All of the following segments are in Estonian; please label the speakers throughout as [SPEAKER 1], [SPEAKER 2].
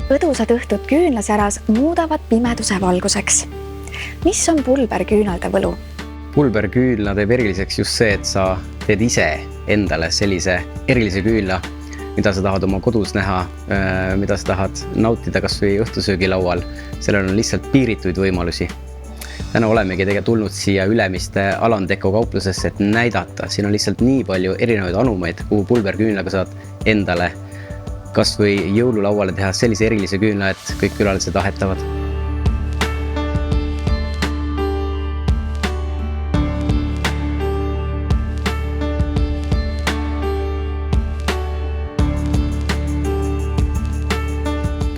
[SPEAKER 1] Õdusad õhtud küünlasäras muudavad pimeduse valguseks. Mis on pulberküünalde võlu?
[SPEAKER 2] Pulberküünla teeb eriliseks just see, et sa teed ise endale sellise erilise küünla, mida sa tahad oma kodus näha, mida sa tahad nautida kas või õhtusöögilaual. Sellel on lihtsalt piirituid võimalusi. Täna olemegi tulnud siia Ülemiste Alandeko kauplusesse, et näidata. Siin on lihtsalt nii palju erinevaid anumeid, kuhu pulberküünlaga saad endale kas või jõululauale teha sellise erilise küünla, et kõik külalised tahetavad.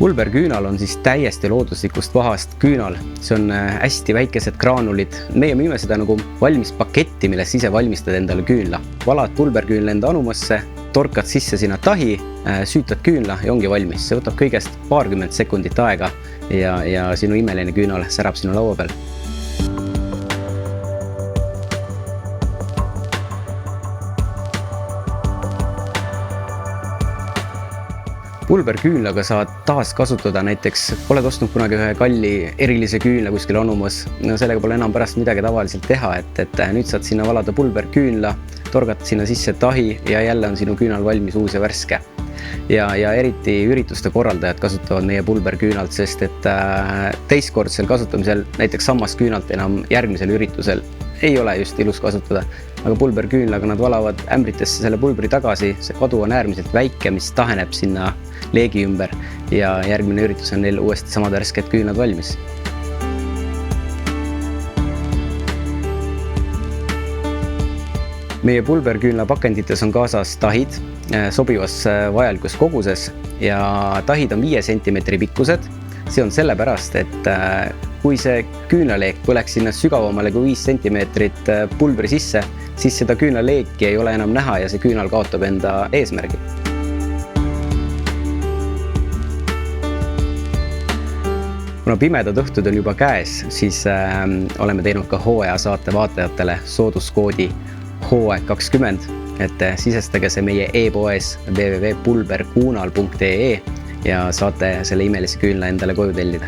[SPEAKER 2] Pulberküünal on siis täiesti looduslikust vahast küünal. See on hästi väikesed graanulid. Meie müüme seda nagu valmis paketti, milles ise valmistad endale küünla. Valad pulberküünla enda anumasse, torkad sisse sinna tahi, süütad küünla ja ongi valmis. See võtab kõigest paarkümmend sekundit aega ja sinu imeline küünal särab sinu laua peal. Pulberküünlaga saad taas kasutada, näiteks oled ostnud kunagi ühe kalli erilise küünla kuskil anumas. No sellega pole enam pärast midagi tavaliselt teha, et nüüd saad sinna valada pulberküünla, torgata sinna sisse tahi ja jälle on sinu küünal valmis uus ja värske. Ja eriti ürituste korraldajad kasutavad meie pulberküünalt, sest et teiskordsel kasutamisel näiteks sammast küünalt enam järgmisel üritusel ei ole just ilus kasutada. Aga pulberküünlaga nad valavad ämbritesse selle pulbri tagasi, see kadu on äärmiselt väike, mis taheneb sinna leegi ümber ja järgmine üritus on neil uuesti samad värsked küünlad valmis. Meie pulberküünla pakendites on kaasas tahid sobivas vajalikus koguses ja tahid on 5 cm pikkused. See on sellepärast, et kui see küünlaleek põleks sinna sügavamale kui 5 cm pulbri sisse, siis seda küünlaleeki ei ole enam näha ja see küünal kaotab enda eesmärgi. Kuna pimedad õhtud on juba käes, siis oleme teinud ka hooajasaate vaatajatele sooduskoodi hooaeg20, et sisestage see meie e-poes www.pulberkuunal.ee ja saate selle imelise küünla endale koju tellida.